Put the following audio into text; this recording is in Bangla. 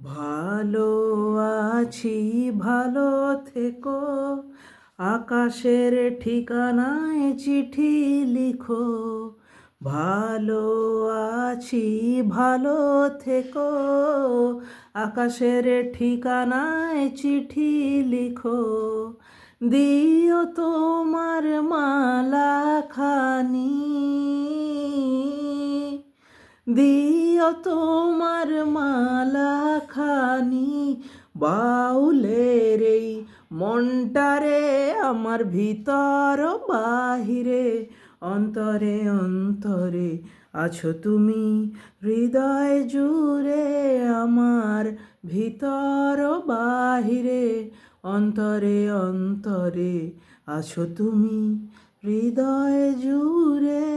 ভালো আছি, ভালো থেকো, আকাশের ঠিকানায় চিঠি লিখো। ভালো আছি, ভালো থেকো, আকাশের ঠিকানায় চিঠি লিখো। দিও তোমার মালাখানি, দিও তোমার মালাখানি, বাউলের এই মনটারে, আমার ভিতর বাহিরে, অন্তরে অন্তরে আছো তুমি, হৃদয় জুড়ে আমার, ভিতর বাহিরে, অন্তরে অন্তরে আছো তুমি, হৃদয় জুড়ে।